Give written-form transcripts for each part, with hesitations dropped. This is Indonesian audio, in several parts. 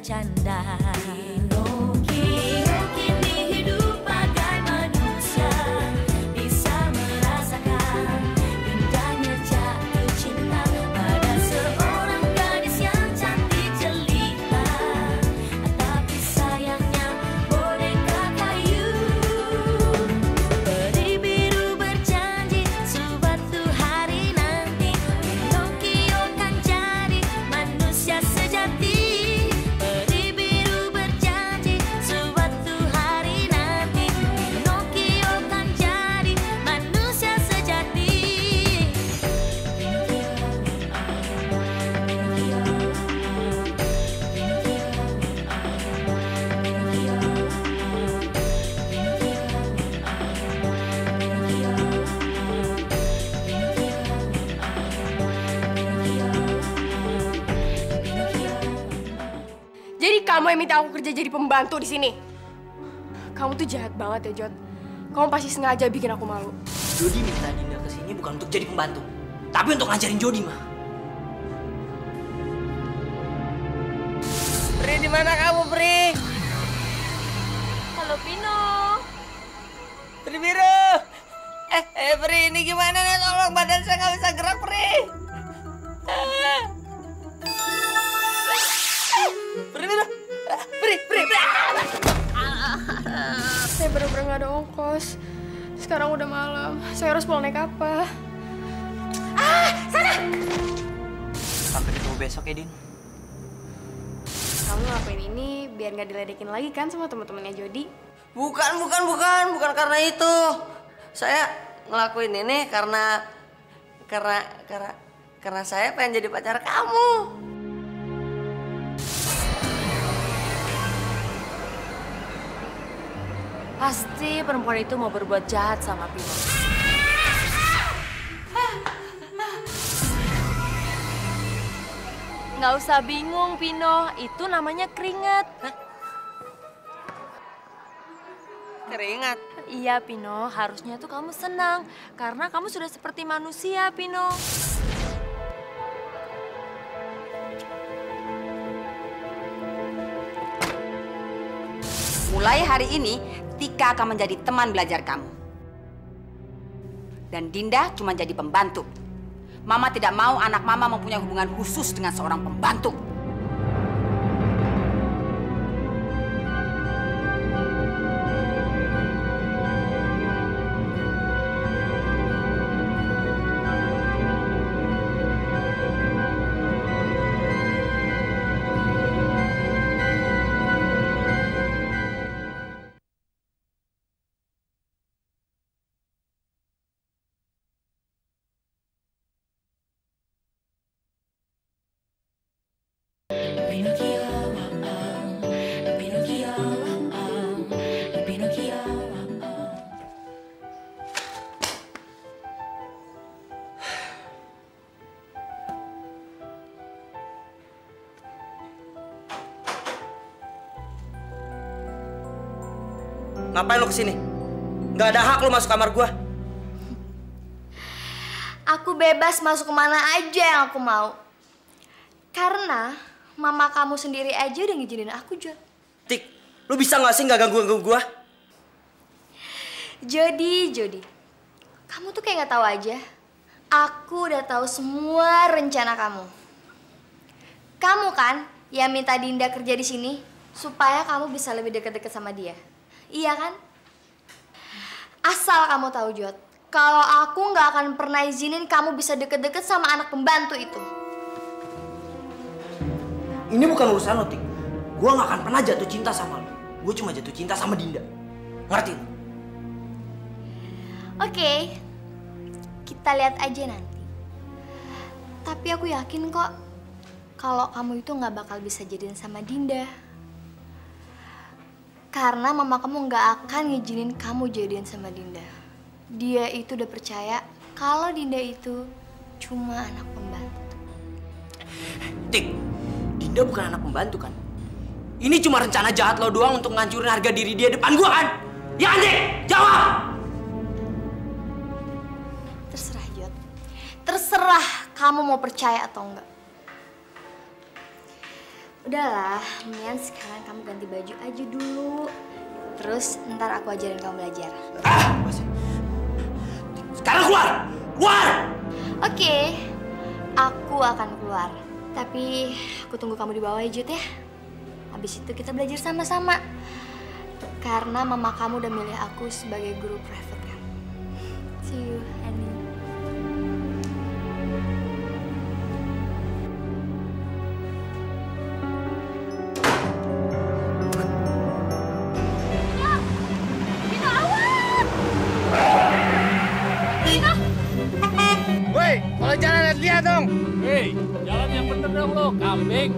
bercanda. Pinocchio kini hidup bagai manusia, bisa merasakan indahnya jatuh cinta pada seorang gadis yang cantik jelita. Tapi sayangnya boneka kayu. Peri biru berjanji suatu hari nanti Pinocchio kan jadi manusia sejati. Peri biru berjanji suatu hari nanti Pinocchio kan jadi manusia sejati. Jadi kamu yang minta aku kerja jadi pembantu di sini? Kamu tuh jahat banget ya, Jod. Kamu pasti sengaja bikin aku malu. Jody minta Dinda ke sini bukan untuk jadi pembantu, tapi untuk ngajarin Jody, Ma. Pri, di mana kamu, Pri? Halo Pino. Pri biru. Pri, ini gimana nih? Tolong, badan saya nggak bisa gerak, Pri. Pri biru. Pri. Saya bener-bener gak ada ongkos. Sekarang udah malam. Saya harus pulang naik apa? Sampai ketemu besok ya, Din. Kamu ngelakuin ini biar gak diledekin lagi kan sama teman-temannya Jody? Bukan karena itu. Saya ngelakuin ini karena saya pengen jadi pacar kamu. Pasti perempuan itu mau berbuat jahat sama Pino. Nggak usah bingung, Pino. Itu namanya keringat. Keringat. Iya, Pino. Harusnya tuh kamu senang. Karena kamu sudah seperti manusia, Pino. Mulai hari ini, Tika akan menjadi teman belajar kamu. Dan Dinda cuma jadi pembantu. Mama tidak mau anak Mama mempunyai hubungan khusus dengan seorang pembantu. Ngapain lo kesini? Nggak ada hak lo masuk kamar gua. Aku bebas masuk kemana aja yang aku mau. Karena mama kamu sendiri aja udah ngizinin aku, Jod. Tik, lo bisa nggak sih nggak ganggu gua? Jody, kamu tuh kayak nggak tahu aja. Aku udah tahu semua rencana kamu. Kamu kan yang minta Dinda kerja di sini supaya kamu bisa lebih deket-deket sama dia. Iya kan? Asal kamu tahu, Jod, kalau aku nggak akan pernah izinin kamu bisa deket-deket sama anak pembantu itu. Ini bukan urusan lo, Tik. Gua nggak akan pernah jatuh cinta sama lo. Gue cuma jatuh cinta sama Dinda. Ngerti lo? Oke, kita lihat aja nanti. Tapi aku yakin kok kalau kamu itu nggak bakal bisa jadian sama Dinda. Karena mama kamu nggak akan ngizinin kamu jadian sama Dinda. Dia itu udah percaya kalau Dinda itu cuma anak pembantu. Tik, Dinda bukan anak pembantu kan? Ini cuma rencana jahat lo doang untuk ngancurin harga diri dia depan gua kan? Ya kan, Tik? Jawab! Terserah, Jod. Terserah kamu mau percaya atau enggak. Udahlah, mendingan sekarang kamu ganti baju aja dulu. Terus ntar aku ajarin kamu belajar. Sekarang keluar! Keluar! Oke, aku akan keluar. Tapi aku tunggu kamu di bawah ya, Jut ya. Habis itu kita belajar sama-sama. Karena mama kamu udah milih aku sebagai guru private kamu. See you, honey. Woi, kalau jalan lihat dong. Hei, jalan yang bener dong lo, kambing.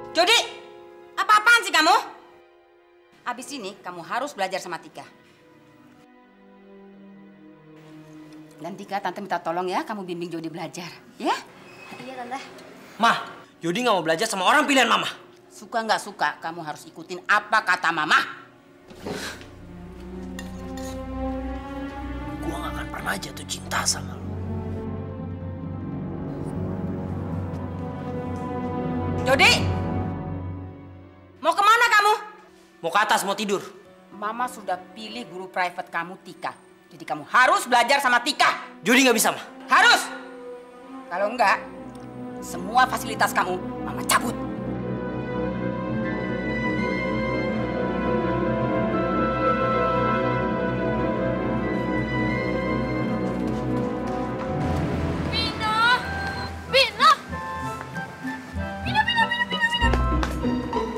Jody, apa-apaan sih kamu? Habis ini kamu harus belajar sama Tika. Dan Tika, tante minta tolong ya, kamu bimbing Jody belajar, ya? Iya, Tante. Mah, Jody nggak mau belajar sama orang pilihan mama. Suka nggak suka, kamu harus ikutin apa kata mama. Gua nggak akan pernah jatuh cinta sama lo. Jody, mau kemana kamu? Mau ke atas, mau tidur. Mama sudah pilih guru private kamu, Tika. Jadi kamu harus belajar sama Tika. Jody nggak bisa, mah. Harus. Kalau enggak, semua fasilitas kamu mama cabut. Pino! Pino!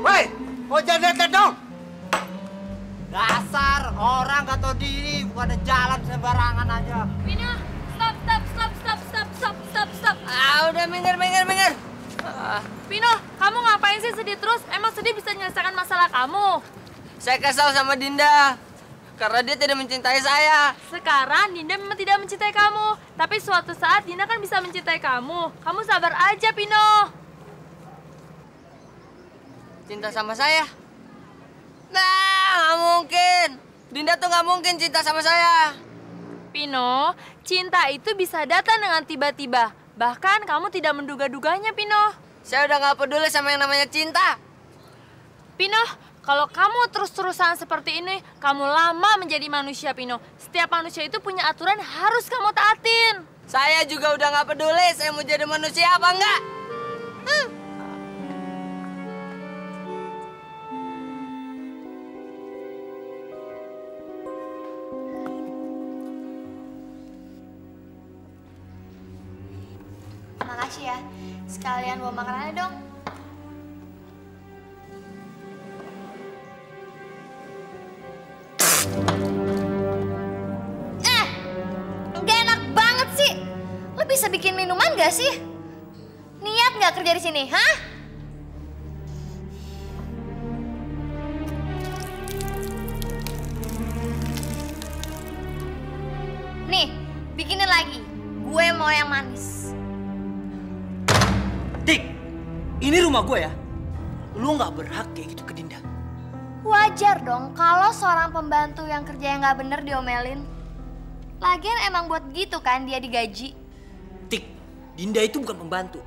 Woi, kau jangan lihat dong. Dasar orang gak tahu diri, bukan jalan sembarangan aja. Pino! Stop! Udah minggir. Pino, kamu ngapain sih sedih terus? Emang sedih bisa menyelesaikan masalah kamu? Saya kesal sama Dinda. Karena dia tidak mencintai saya. Sekarang Dinda memang tidak mencintai kamu. Tapi suatu saat Dinda kan bisa mencintai kamu. Kamu sabar aja, Pino. Cinta sama saya? Nah, nggak mungkin. Dinda tuh nggak mungkin cinta sama saya. Pino, cinta itu bisa datang dengan tiba-tiba. Bahkan kamu tidak menduga-duganya, Pino. Saya udah nggak peduli sama yang namanya cinta. Pino, kalau kamu terus-terusan seperti ini, kamu lama menjadi manusia, Pino. Setiap manusia itu punya aturan harus kamu taatin. Saya juga udah nggak peduli saya mau jadi manusia apa enggak. Makasih ya. Sekalian bawa makanannya dong. Gak enak banget sih. Lo bisa bikin minuman gak sih? Niat gak kerja di sini, hah? Nih, bikinin lagi. Gue mau yang manis. Tik, ini rumah gue ya. Lu nggak berhak kayak gitu ke Dinda. Wajar dong kalau seorang pembantu yang kerja yang nggak bener diomelin. Lagian emang buat gitu kan dia digaji. Tik, Dinda itu bukan pembantu.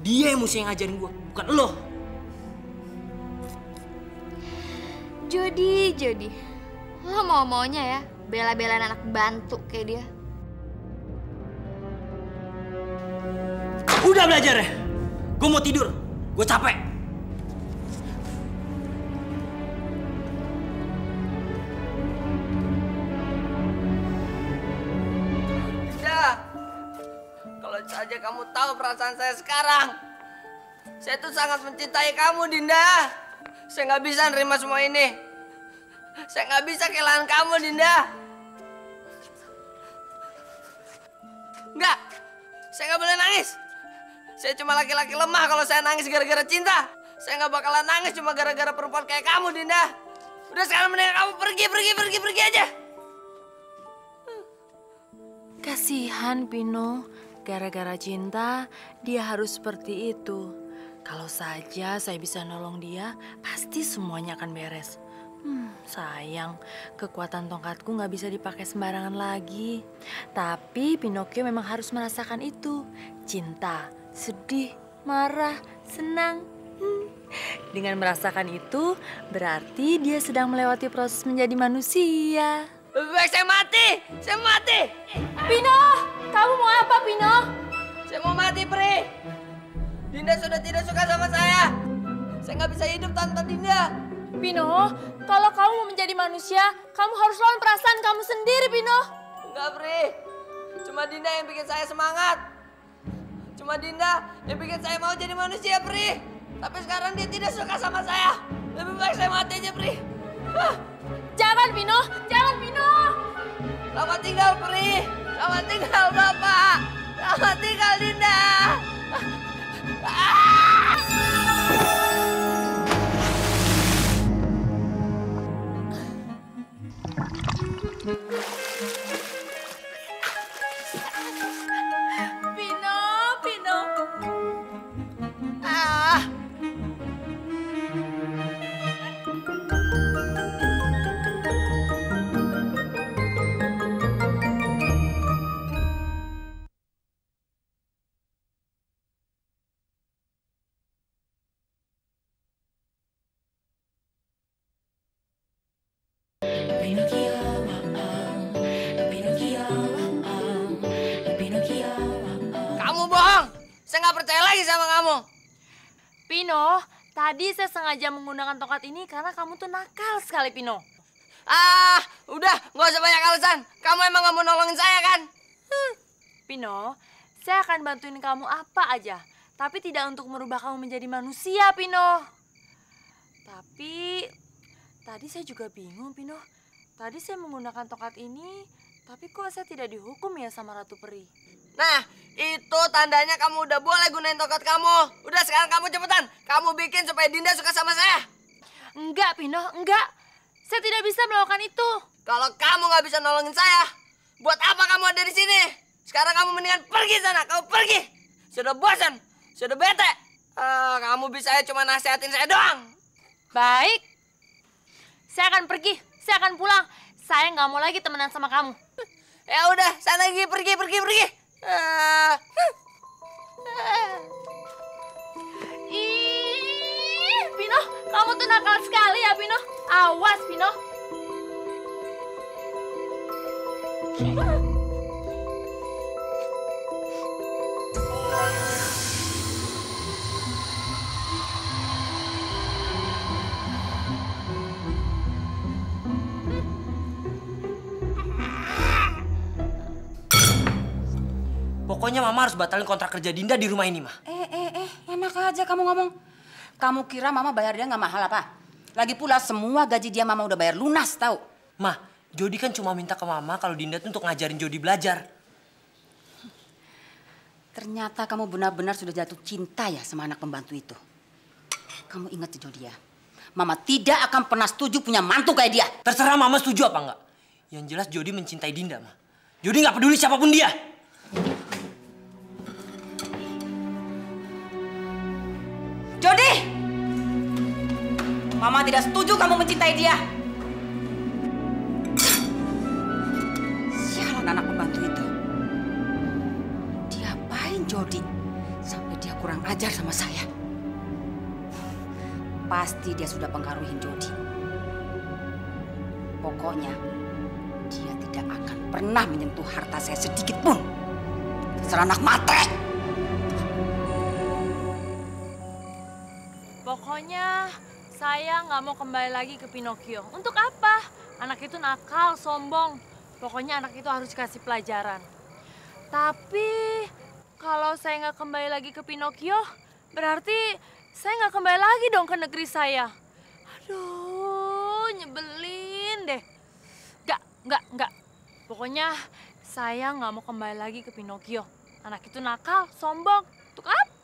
Dia yang mesti ngajarin gue, bukan lo. Jody. Lo mau-maunya ya bela-belain anak bantu kayak dia. Udah belajar ya. Gue mau tidur. Gue capek. Ya, kalau saja kamu tahu perasaan saya sekarang. Saya tuh sangat mencintai kamu, Dinda. Saya nggak bisa nerima semua ini. Saya nggak bisa kehilangan kamu, Dinda. Enggak, saya nggak boleh nangis. Saya cuma laki-laki lemah kalau saya nangis gara-gara cinta. Saya nggak bakalan nangis cuma gara-gara perempuan kayak kamu, Dinda. Udah sekarang mendingan kamu pergi aja. Gak Kasihan Pino, gara-gara cinta dia harus seperti itu. Kalau saja saya bisa nolong dia, pasti semuanya akan beres. Sayang, kekuatan tongkatku nggak bisa dipakai sembarangan lagi. Tapi Pinocchio memang harus merasakan itu. Cinta, sedih, marah, senang. Dengan merasakan itu, berarti dia sedang melewati proses menjadi manusia. Lebih baik saya mati! Saya mati! Pino, kamu mau apa Pino? Saya mau mati, Pri! Dinda sudah tidak suka sama saya! Saya nggak bisa hidup tanpa Dinda! Pino, kalau kamu mau menjadi manusia, kamu harus lawan perasaan kamu sendiri, Pino. Enggak, Pri. Cuma Dinda yang bikin saya semangat. Cuma Dinda yang bikin saya mau jadi manusia, Pri. Tapi sekarang dia tidak suka sama saya. Lebih baik saya mati aja, Pri. Jangan, Pino. Jangan, Pino. Selamat tinggal, Pri. Selamat tinggal, Bapak. Selamat tinggal, Dinda. Pino, Pino. Kamu bohong. Saya nggak percaya lagi sama kamu. Pino, tadi saya sengaja menggunakan tongkat ini karena kamu tuh nakal sekali, Pino. Udah, nggak usah banyak alasan. Kamu emang nggak mau nolongin saya kan? Pino, saya akan bantuin kamu apa aja. Tapi tidak untuk merubah kamu menjadi manusia, Pino. Tapi, tadi saya juga bingung, Pino. Tadi saya menggunakan tongkat ini, tapi kok saya tidak dihukum ya sama Ratu Peri? Nah, itu tandanya kamu udah boleh gunain tongkat kamu. Udah, sekarang kamu cepetan. Kamu bikin supaya Dinda suka sama saya. Enggak, Pino, enggak. Saya tidak bisa melakukan itu. Kalau kamu nggak bisa nolongin saya, buat apa kamu ada di sini? Sekarang kamu mendingan pergi sana. Kamu pergi. Sudah bosan, sudah bete. Kamu bisa cuma nasihatin saya doang. Baik. Saya akan pergi. Saya akan pulang. Saya nggak mau lagi temenan sama kamu. Ya udah, sana pergi. Ih, Pino, kamu tuh nakal sekali ya, Pino. Awas, Pino. Pokoknya Mama harus batalin kontrak kerja Dinda di rumah ini, Ma. Enak aja kamu ngomong. Kamu kira Mama bayar dia nggak mahal apa? Lagi pula semua gaji dia Mama udah bayar lunas, tahu? Ma, Jody kan cuma minta ke Mama kalau Dinda tuh untuk ngajarin Jody belajar. Ternyata kamu benar-benar sudah jatuh cinta ya sama anak pembantu itu. Kamu ingat ya Jody ya, Mama tidak akan pernah setuju punya mantu kayak dia. Terserah Mama setuju apa enggak. Yang jelas Jody mencintai Dinda, Ma. Jody nggak peduli siapapun dia. Jody! Mama tidak setuju kamu mencintai dia. Sialan anak pembantu itu. Diapain Jody sampai dia kurang ajar sama saya? Pasti dia sudah pengaruhin Jody. Pokoknya dia tidak akan pernah menyentuh harta saya sedikit pun. Dasar anak matre. Pokoknya saya nggak mau kembali lagi ke Pinocchio. Untuk apa? Anak itu nakal, sombong. Pokoknya anak itu harus dikasih pelajaran. Tapi kalau saya nggak kembali lagi ke Pinocchio, berarti saya nggak kembali lagi dong ke negeri saya. Aduh, nyebelin deh. Nggak. Pokoknya saya nggak mau kembali lagi ke Pinocchio. Anak itu nakal, sombong. Untuk apa?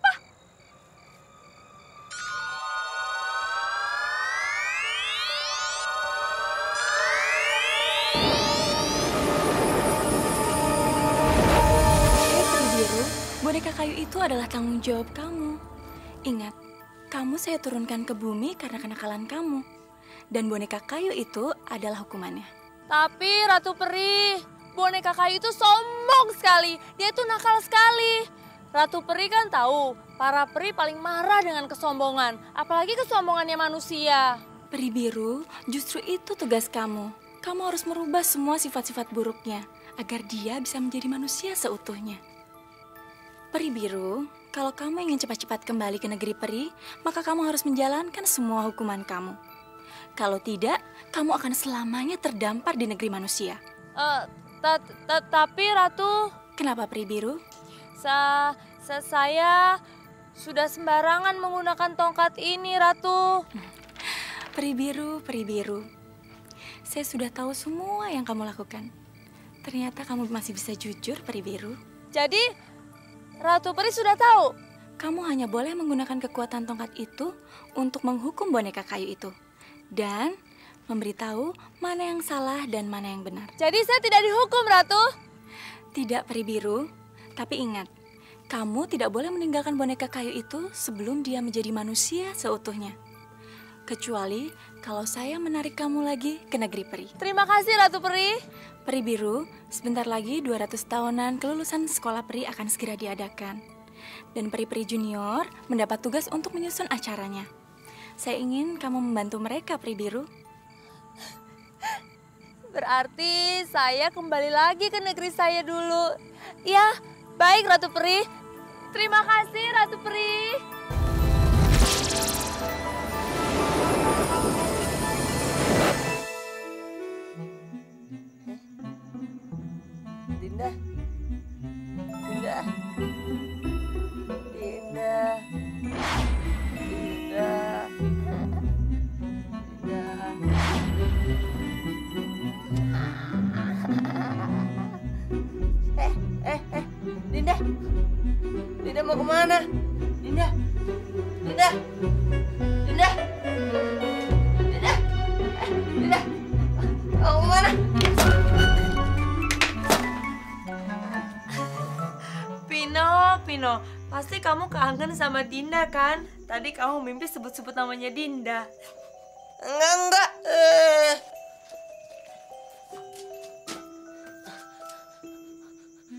adalah tanggung jawab kamu. Ingat, kamu saya turunkan ke bumi karena kenakalan kamu. Dan boneka kayu itu adalah hukumannya. Tapi Ratu Peri, boneka kayu itu sombong sekali. Dia itu nakal sekali. Ratu Peri kan tahu, para peri paling marah dengan kesombongan. Apalagi kesombongannya manusia. Peri biru, justru itu tugas kamu. Kamu harus merubah semua sifat-sifat buruknya agar dia bisa menjadi manusia seutuhnya. Peri biru, kalau kamu ingin cepat-cepat kembali ke negeri peri, maka kamu harus menjalankan semua hukuman kamu. Kalau tidak, kamu akan selamanya terdampar di negeri manusia. Tapi Ratu... Kenapa peri biru? Saya sudah sembarangan menggunakan tongkat ini, Ratu. Peri biru, peri biru. Saya sudah tahu semua yang kamu lakukan. Ternyata kamu masih bisa jujur, peri biru. Jadi, Ratu Peri sudah tahu? Kamu hanya boleh menggunakan kekuatan tongkat itu untuk menghukum boneka kayu itu. Dan memberitahu mana yang salah dan mana yang benar. Jadi saya tidak dihukum, Ratu? Tidak, peri biru. Tapi ingat, kamu tidak boleh meninggalkan boneka kayu itu sebelum dia menjadi manusia seutuhnya. Kecuali kalau saya menarik kamu lagi ke negeri peri. Terima kasih, Ratu Peri. Peri biru, sebentar lagi 200 tahunan kelulusan sekolah peri akan segera diadakan. Dan peri-peri junior mendapat tugas untuk menyusun acaranya. Saya ingin kamu membantu mereka, peri biru. Berarti saya kembali lagi ke negeri saya dulu. Ya, baik Ratu Peri. Terima kasih, Ratu Peri. Dinda. Dinda. Dinda. Dinda. Dinda. Dinda mau kemana? Dinda. Dinda. Dinda. Dinda. Dinda. Mau kemana? Pino, pasti kamu kangen sama Dinda kan? Tadi kamu mimpi sebut-sebut namanya Dinda. Enggak.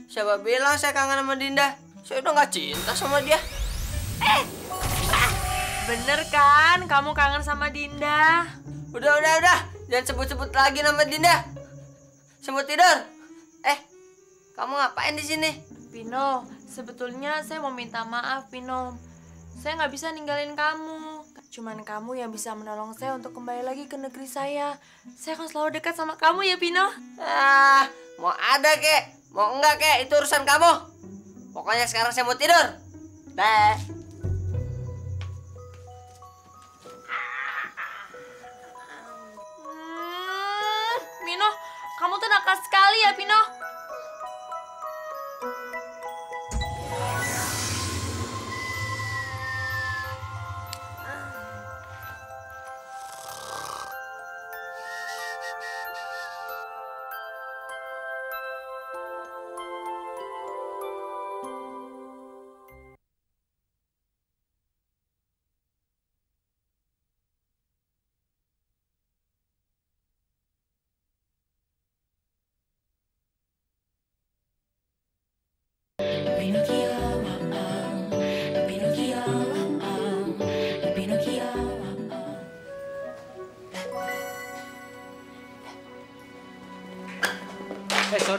Siapa bilang saya kangen sama Dinda? Saya udah gak cinta sama dia. Bener kan? Kamu kangen sama Dinda? Udah. Jangan sebut-sebut lagi nama Dinda. Semut tidur. Kamu ngapain di sini? Pino, sebetulnya saya mau minta maaf, Pino. Saya nggak bisa ninggalin kamu. Cuman kamu yang bisa menolong saya untuk kembali lagi ke negeri saya. Saya akan selalu dekat sama kamu ya, Pino. Mau ada kek, mau enggak kek, itu urusan kamu. Pokoknya sekarang saya mau tidur. Dah. Pino, kamu tuh nakal sekali ya, Pino.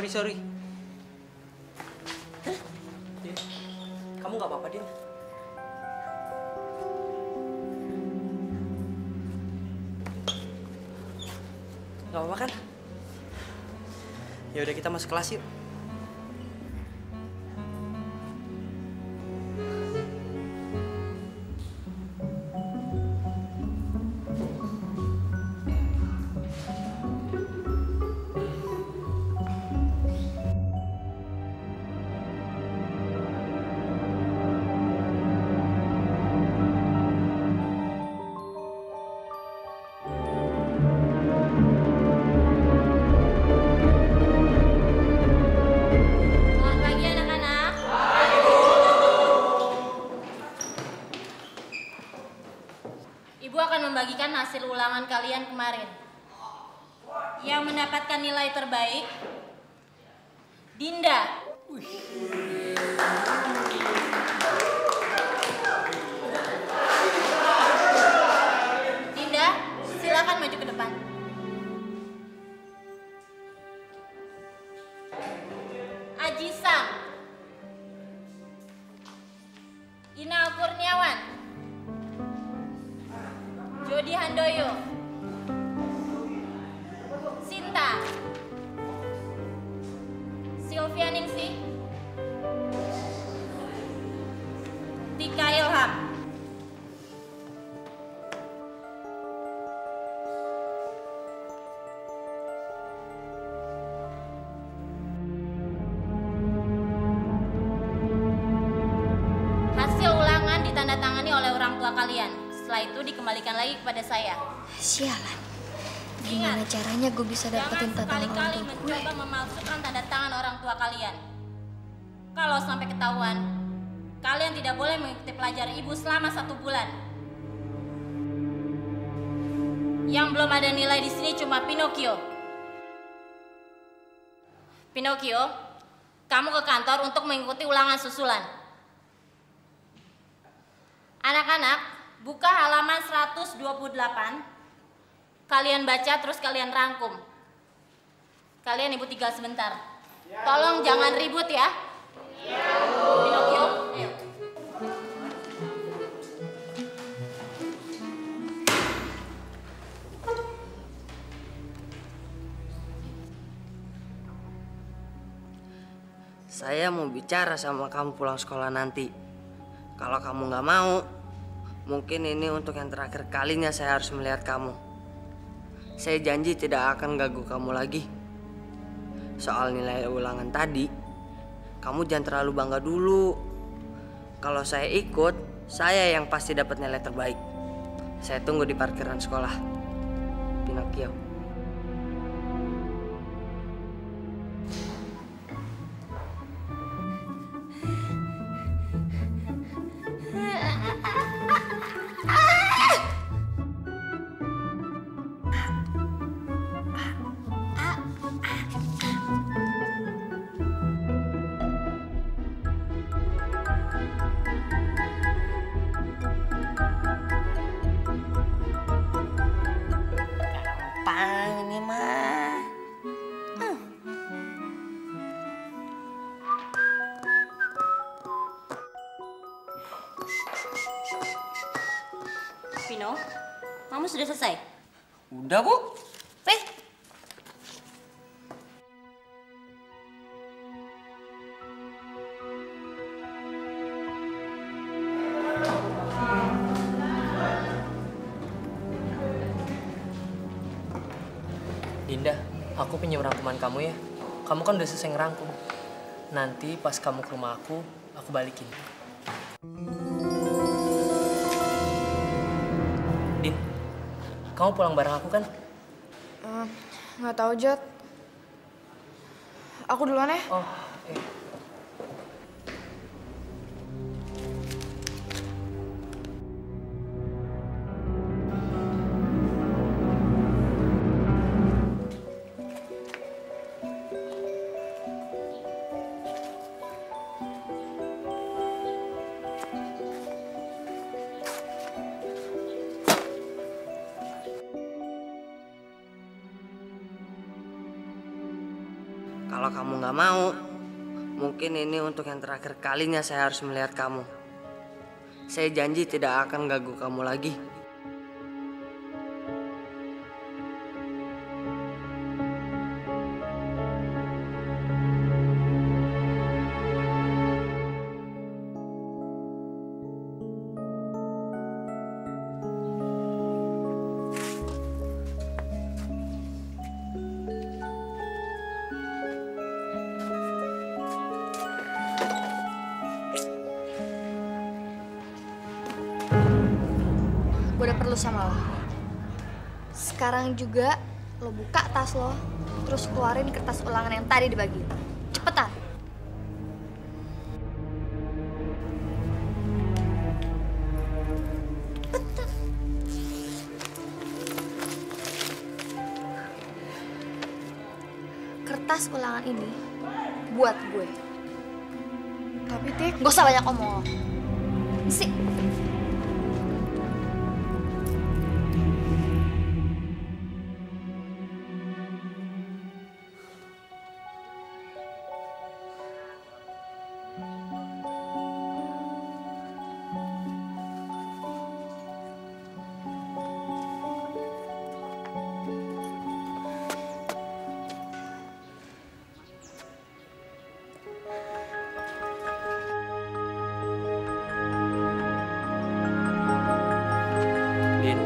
Sorry. Kamu nggak apa-apa, Din? Nggak apa-apa kan? Ya udah, kita masuk kelas yuk. hasil ulangan kalian kemarin. Yang mendapatkan nilai terbaik, Dinda. Dinda, silakan maju ke depan. Aji Sam, Ina Kurniawan, Jody Handoyo, Sinta, Sylvia Ningsih, Tika Ilham. Hasil ulangan ditandatangani oleh orang tua kalian. Setelah itu dikembalikan lagi kepada saya. Sialan. Gimana caranya gue bisa dapetin Jangan tantangan orang sekali-kali tua gue? mencoba memalsukan tanda tangan orang tua kalian. Kalau sampai ketahuan, kalian tidak boleh mengikuti pelajaran ibu selama 1 bulan. Yang belum ada nilai di sini cuma Pinocchio. Pinocchio, kamu ke kantor untuk mengikuti ulangan susulan. Anak-anak, buka halaman 128. Kalian baca terus kalian rangkum. Kalian ibu tinggal sebentar. Tolong jangan ribut ya. Pinocchio, ayo. Saya mau bicara sama kamu pulang sekolah nanti. Kalau kamu nggak mau, mungkin ini untuk yang terakhir kalinya saya harus melihat kamu. Saya janji tidak akan ganggu kamu lagi. Soal nilai ulangan tadi, kamu jangan terlalu bangga dulu. Kalau saya ikut, saya yang pasti dapat nilai terbaik. Saya tunggu di parkiran sekolah. Pinocchio. Gampang ini mah. Pino, kamu sudah selesai? Udah, Bu. Dinda, aku pinjam rangkuman kamu ya. Kamu kan udah selesai ngerangkum. Nanti pas kamu ke rumah aku balikin. Din, kamu pulang bareng aku kan? Nggak tahu, Jod. Aku duluan ya. Oh, Kalau kamu nggak mau, mungkin ini untuk yang terakhir kalinya saya harus melihat kamu. Saya janji tidak akan ganggu kamu lagi. Gue udah perlu sama lo. Sekarang juga lo buka tas lo, terus keluarin kertas ulangan yang tadi dibagi. Cepetan. tas ulangan ini buat gue. Tapi Tik, Gak usah banyak omong. Sih. Din.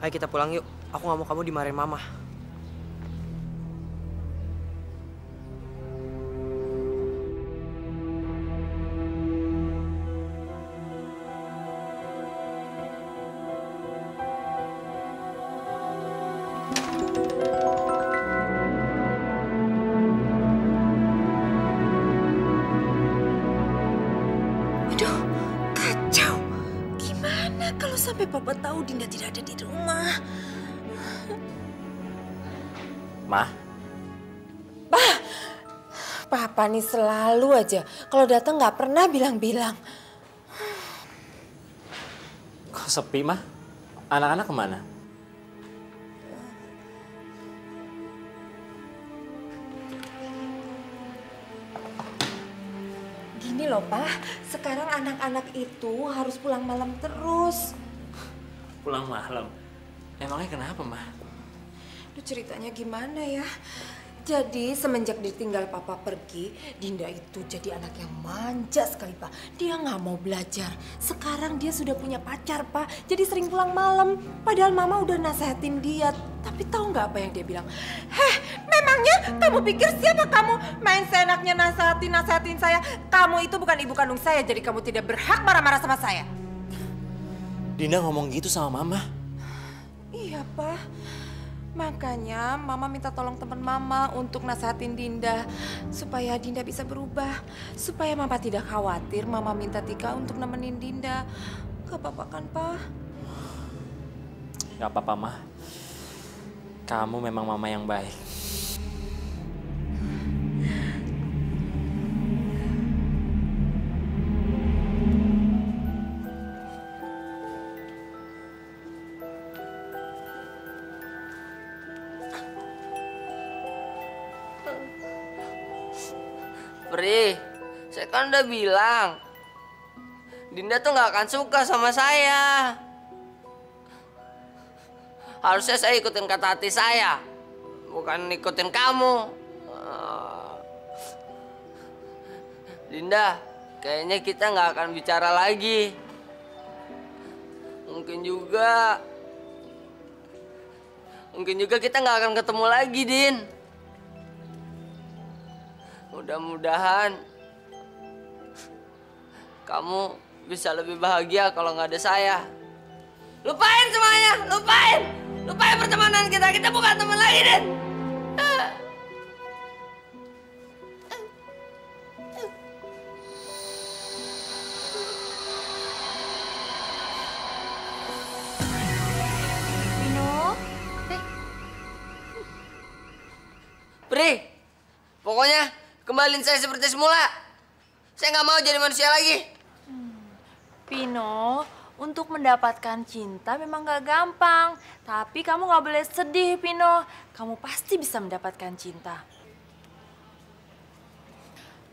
Ayo kita pulang yuk. Aku nggak mau kamu dimarahin mama. Aduh, kacau. Gimana kalau sampai Papa tahu Dinda tidak ada di rumah? Ma, Papa nih selalu aja kalau datang nggak pernah bilang-bilang. kok sepi, Ma? Anak-anak kemana? Gini loh, Pak. Sekarang anak-anak itu harus pulang malam terus. Pulang malam. Emangnya kenapa, Ma? Duh, ceritanya gimana ya? Jadi semenjak ditinggal Papa pergi, Dinda itu jadi anak yang manja sekali, Pak. Dia nggak mau belajar. Sekarang dia sudah punya pacar, Pak. Jadi sering pulang malam. Padahal Mama udah nasehatin dia. Tapi tahu nggak apa yang dia bilang? Heh, memangnya kamu pikir siapa kamu main seenaknya nasehatin saya? Kamu itu bukan ibu kandung saya, jadi kamu tidak berhak marah-marah sama saya. Dinda ngomong gitu sama Mama. Iya, Pak. Makanya Mama minta tolong teman Mama untuk nasehatin Dinda supaya Dinda bisa berubah. Supaya Mama tidak khawatir, Mama minta Tika untuk nemenin Dinda. Gak apa-apa kan, Pak? Gak apa-apa, Ma. Kamu memang mama yang baik. Pri, saya kan udah bilang, Dinda tuh nggak akan suka sama saya. Harusnya saya ikutin kata hati saya, bukan ikutin kamu. Dinda, kayaknya kita nggak akan bicara lagi. Mungkin juga kita nggak akan ketemu lagi, Din. Mudah-mudahan kamu bisa lebih bahagia kalau nggak ada saya. Lupain semuanya, lupain pertemanan kita. Kita bukan teman lagi, Den. Pri, pokoknya kembaliin saya seperti semula. Saya nggak mau jadi manusia lagi. Pino, untuk mendapatkan cinta memang gak gampang. Tapi kamu gak boleh sedih, Pino. Kamu pasti bisa mendapatkan cinta.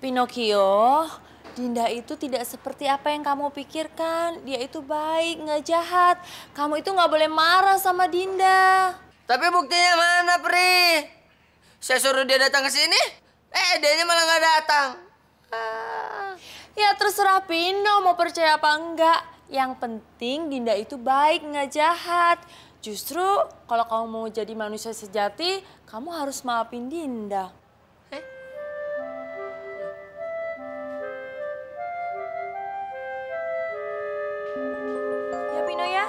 Pinocchio, Dinda itu tidak seperti apa yang kamu pikirkan. Dia itu baik, gak jahat. Kamu itu gak boleh marah sama Dinda. Tapi buktinya mana, Pri? Saya suruh dia datang ke sini, dianya malah nggak datang. Ya terserah Pino mau percaya apa enggak. Yang penting Dinda itu baik, nggak jahat. Justru kalau kamu mau jadi manusia sejati, kamu harus maafin Dinda. Ya Pino ya.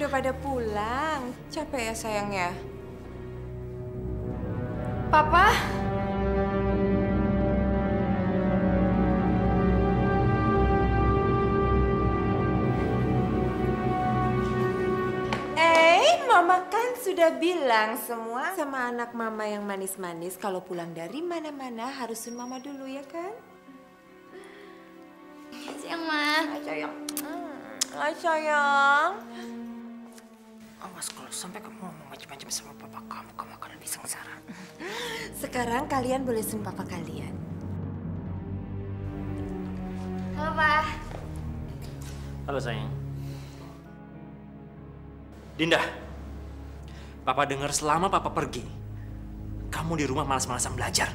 udah pada pulang. Capek ya sayang ya? Papa? Mama kan sudah bilang semua sama anak mama yang manis-manis kalau pulang dari mana-mana harus sun mama dulu ya kan? Sayang, Ma. Hai sayang. Hai sayang. Awas kalau sampai kamu ngomong macam-macam sama papa kamu akan lebih sengsara. Sekarang kalian boleh sun papa kalian. Halo, Pak. Halo sayang. Dinda, Papa dengar selama Papa pergi, kamu di rumah malas-malasan belajar.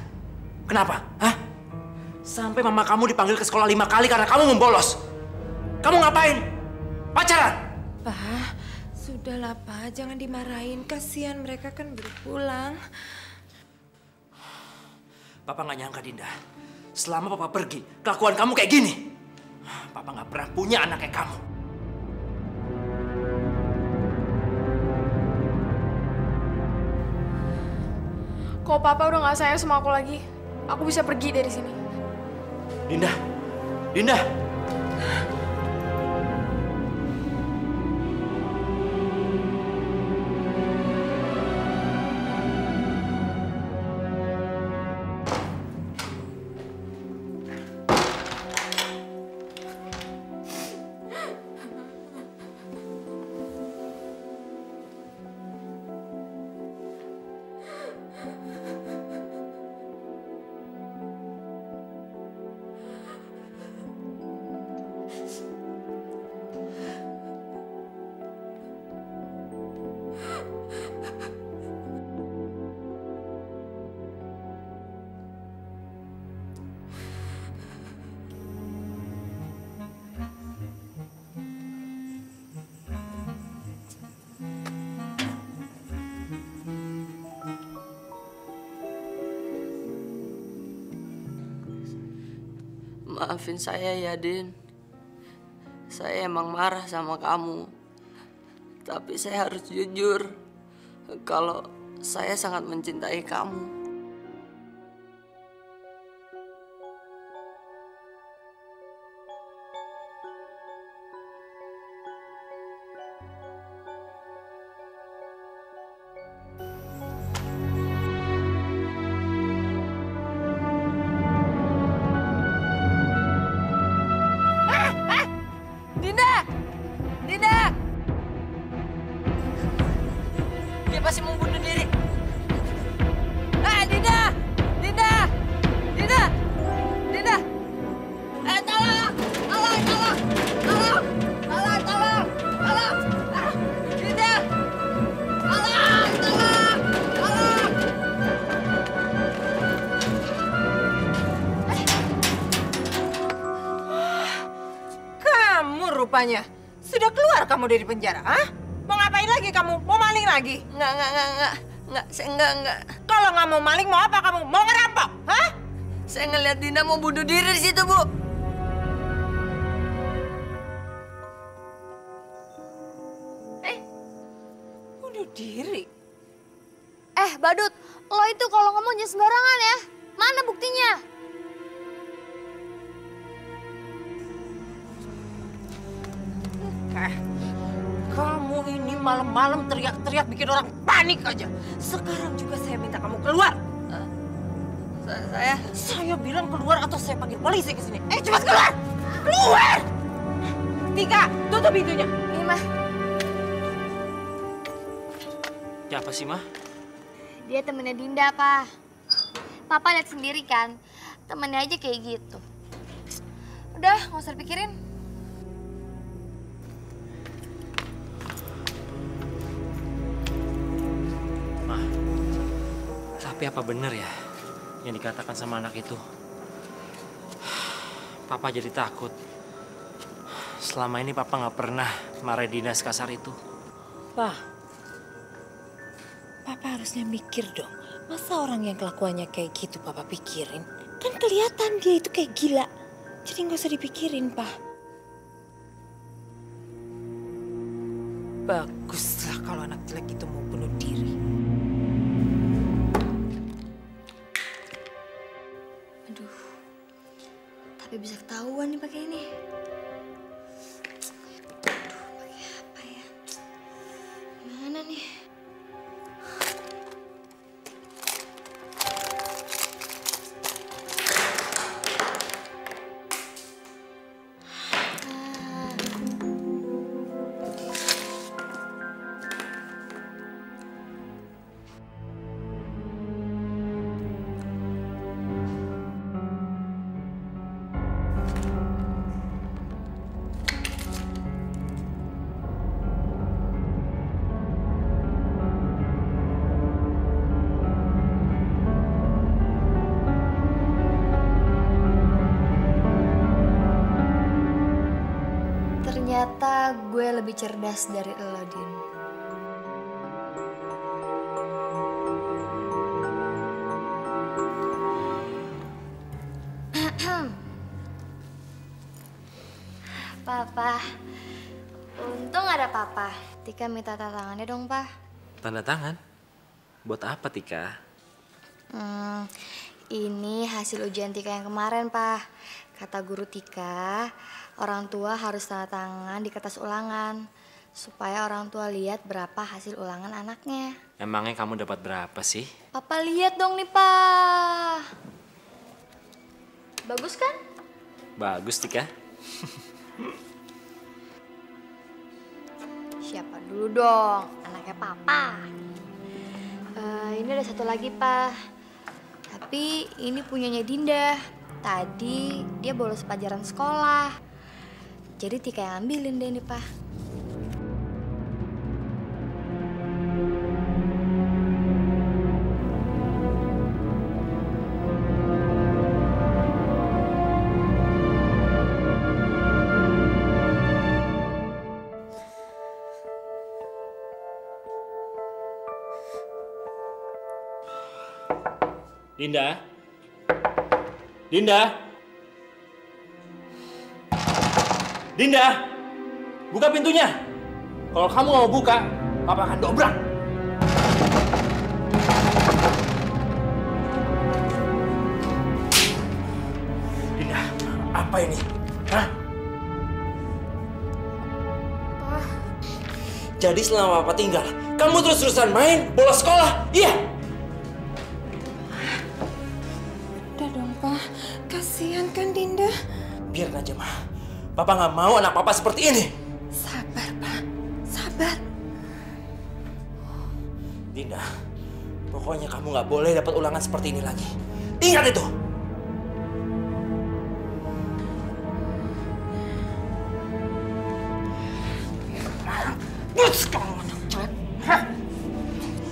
Kenapa? Hah? Sampai mama kamu dipanggil ke sekolah 5 kali karena kamu membolos. Kamu ngapain? Pacaran? Pak, sudahlah Pak, jangan dimarahin. Kasihan mereka kan baru pulang. Papa nggak nyangka Dinda, selama Papa pergi, kelakuan kamu kayak gini. Papa nggak pernah punya anak kayak kamu. Kalau Papa udah nggak sayang sama aku lagi, aku bisa pergi dari sini. Dinda, Dinda. Maafin saya ya, Din. Saya emang marah sama kamu. Tapi saya harus jujur kalau saya sangat mencintai kamu. Pasti mau bunuh diri. Dinda! Dinda! Dinda! Dinda! Tolong! Tolong! Tolong! Tolong! Tolong! Tolong! Tolong! Dinda! Tolong! Tolong! Tolong! Kamu rupanya. Sudah keluar kamu dari penjara, ah? Mau ngapain lagi kamu? Mau maling lagi? Enggak, saya enggak. Kalau nggak mau maling, mau apa kamu? Mau ngerampok, hah? Saya ngeliat Dinda mau bunuh diri di situ, Bu. Bunuh diri? Badut, lo itu kalau ngomong jangan sembarangan ya. Mana buktinya? Kamu ini malam-malam teriak-teriak bikin orang panik aja. Sekarang juga saya minta kamu keluar. Saya bilang keluar atau saya panggil polisi ke sini. Cepat keluar! Keluar! Tika, tutup pintunya. Ini, Mah. Siapa sih, Mah? Dia temennya Dinda, Pak. Papa lihat sendiri kan, temennya aja kayak gitu. Udah, nggak usah dipikirin. Tapi apa benar ya yang dikatakan sama anak itu? Papa jadi takut. Selama ini Papa nggak pernah marahin Dinda sekasar itu. Papa harusnya mikir dong. Masa orang yang kelakuannya kayak gitu Papa pikirin? Kan kelihatan dia itu kayak gila. Jadi nggak usah dipikirin, Pak. Bagus. jelek itu mau bunuh diri. Aduh, tapi bisa ketahuan nih pakai ini. Aduh, pakai apa ya? Mana nih? Ternyata gue lebih cerdas dari lo, Din. Papa, untung ada Papa. Tika minta tantangannya dong, Pa. Tanda tangan? Buat apa, Tika? Ini hasil ujian Tika yang kemarin, Pa. Kata guru Tika, orang tua harus tanda tangan di kertas ulangan supaya orang tua lihat berapa hasil ulangan anaknya. Emangnya kamu dapat berapa sih? Papa lihat dong nih, Pa. Bagus kan? Bagus, Tika. Siapa dulu dong? Anaknya Papa. Ini ada satu lagi, Pa. Tapi ini punyanya Dinda. Tadi dia bolos pelajaran sekolah. Jadi Tika yang ambilin deh nih, Pa. Dinda? Dinda? Dinda! Buka pintunya! Kalau kamu mau buka, Papa akan dobrak. Dinda, apa ini? Hah? Jadi selama Papa tinggal, kamu terus-terusan main bola sekolah? Iya? Udah dong, Pa. Kasihan kan Dinda? Biar aja, Ma. Papa nggak mau anak Papa seperti ini. Sabar, Pa. Sabar. Dinda, pokoknya kamu nggak boleh dapat ulangan seperti ini lagi. Ingat itu! Bus kamu anak jelek.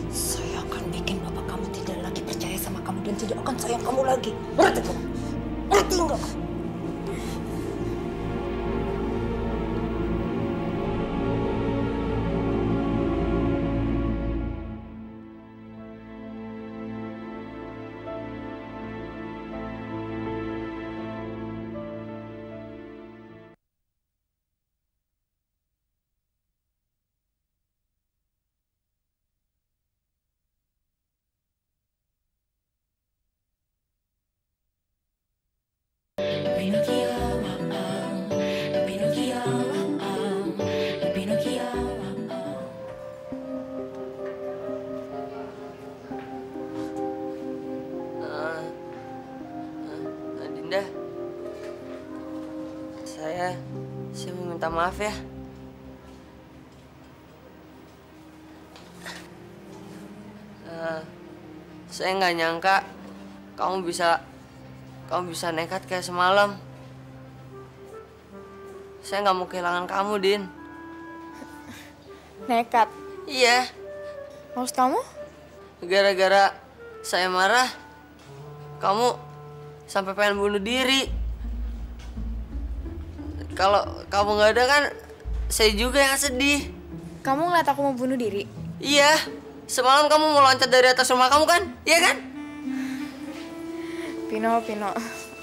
Saya akan bikin bapak kamu tidak lagi percaya sama kamu dan tidak akan sayang kamu lagi. Ngerti kamu? Ngerti nggak? Dinda, saya mau minta maaf ya. Saya nggak nyangka kamu bisa nekat kayak semalam. Saya nggak mau kehilangan kamu, Din. Nekat? Iya. Maksud kamu? Gara-gara saya marah, kamu sampai pengen bunuh diri. Kalau kamu nggak ada kan, saya juga yang sedih. Kamu ngeliat aku mau bunuh diri? Iya. Semalam kamu mau loncat dari atas rumah kamu kan? Iya kan? Pino,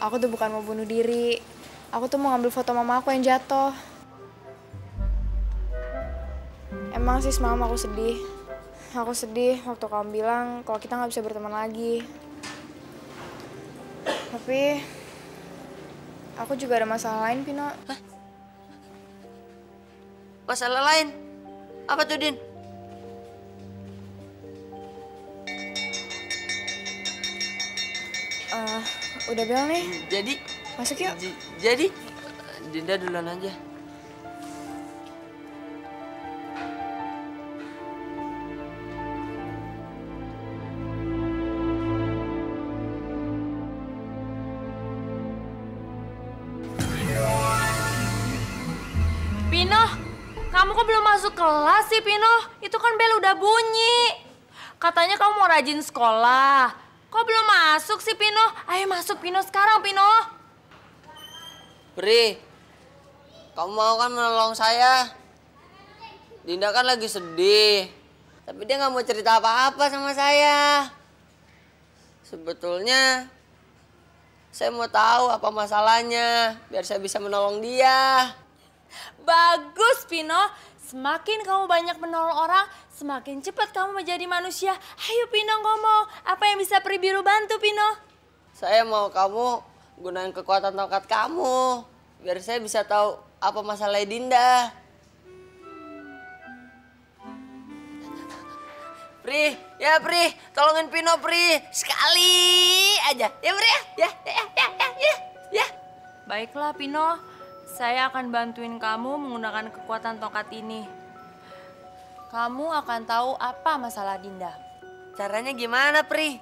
aku tuh bukan mau bunuh diri. Aku tuh mau ngambil foto mama aku yang jatuh. Emang sih semalam aku sedih. aku sedih waktu kamu bilang kalau kita nggak bisa berteman lagi. Tapi aku juga ada masalah lain, Pino. Hah? Masalah lain? Apa tuh, Din? Udah bel nih. Jadi? Masuk yuk. Jadi? Dinda duluan aja. Pino, kamu kok belum masuk kelas sih, Pino? Itu kan bel udah bunyi. Katanya kamu mau rajin sekolah. Kok belum masuk sih, Pino? Ayo masuk, Pino, sekarang, Pino. Pri, kamu mau kan menolong saya? Dinda kan lagi sedih. Tapi dia nggak mau cerita apa-apa sama saya. Sebetulnya, saya mau tahu apa masalahnya. Biar saya bisa menolong dia. Bagus, Pino. Semakin kamu banyak menolong orang, semakin cepat kamu menjadi manusia. Ayo, Pino, ngomong. Apa yang bisa Pri Biru bantu, Pino? Saya mau kamu gunain kekuatan tongkat kamu. Biar saya bisa tahu apa masalah Dinda. Pri, ya Pri, tolongin Pino, Pri. Sekali aja. Ya, Pri, ya. Baiklah, Pino. Saya akan bantuin kamu menggunakan kekuatan tongkat ini. Kamu akan tahu apa masalah Dinda. Caranya gimana, Pri?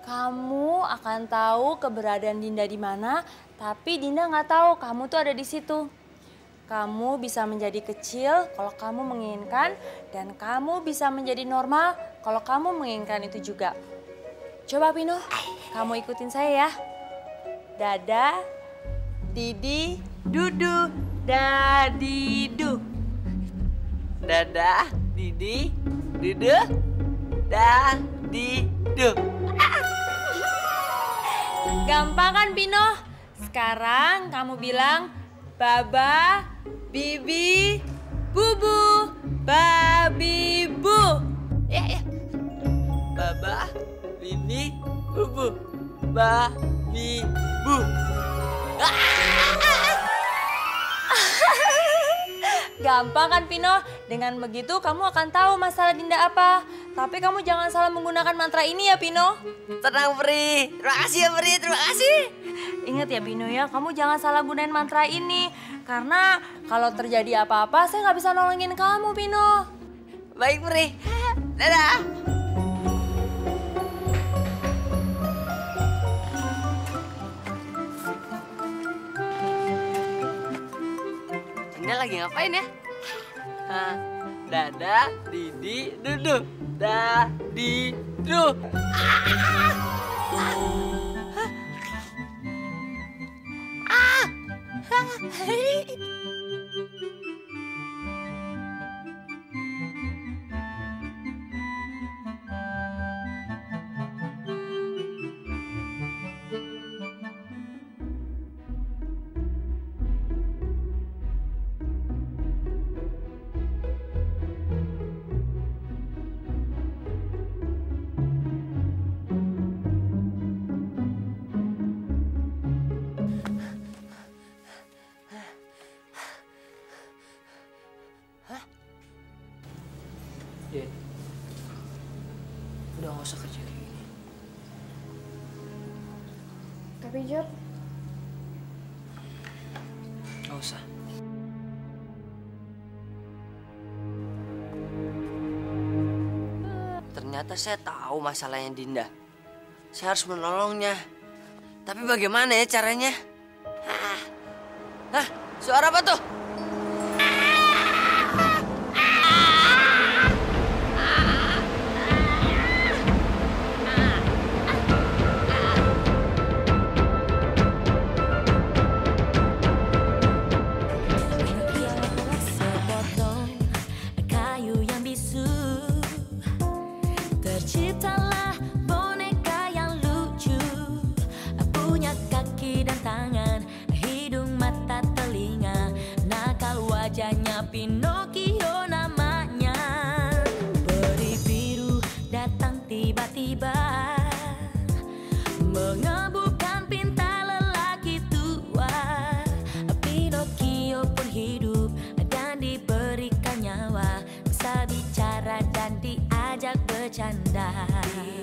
Kamu akan tahu keberadaan Dinda di mana, tapi Dinda nggak tahu kamu tuh ada di situ. Kamu bisa menjadi kecil kalau kamu menginginkan, dan kamu bisa menjadi normal kalau kamu menginginkan itu juga. Coba, Pino, kamu ikutin saya ya. Dada, Didi, Dudu, Dadidu. Dada, Didi, Dudu, Dadidu. Gampang kan, Pino? Sekarang kamu bilang Baba, Bibi, Bubu, Babi, Bu. Ya. Baba, Bibi, Bubu, Babi, Bu. Gampang kan, Pino? Dengan begitu kamu akan tahu masalah Dinda apa. Tapi kamu jangan salah menggunakan mantra ini ya, Pino. Tenang, Pri. Terima kasih ya, Pri. Terima kasih. Ingat ya, Pino ya, kamu jangan salah gunain mantra ini. Karena kalau terjadi apa-apa, saya nggak bisa nolongin kamu, Pino. Baik, Pri. Dadah. Dinda lagi ngapain ya? Dada, Didi, Dudu. Dadidu. Din, udah gak usah kerja kayak gini. Tapi Jod, Gak usah. Ternyata saya tahu masalahnya Dinda. Saya harus menolongnya. Tapi bagaimana ya caranya? Hah, suara apa tuh? Terciptalah boneka yang lucu, punya kaki dan tangan, hidung, mata, telinga, nakal wajahnya Pinocchio namanya. Peri bercanda.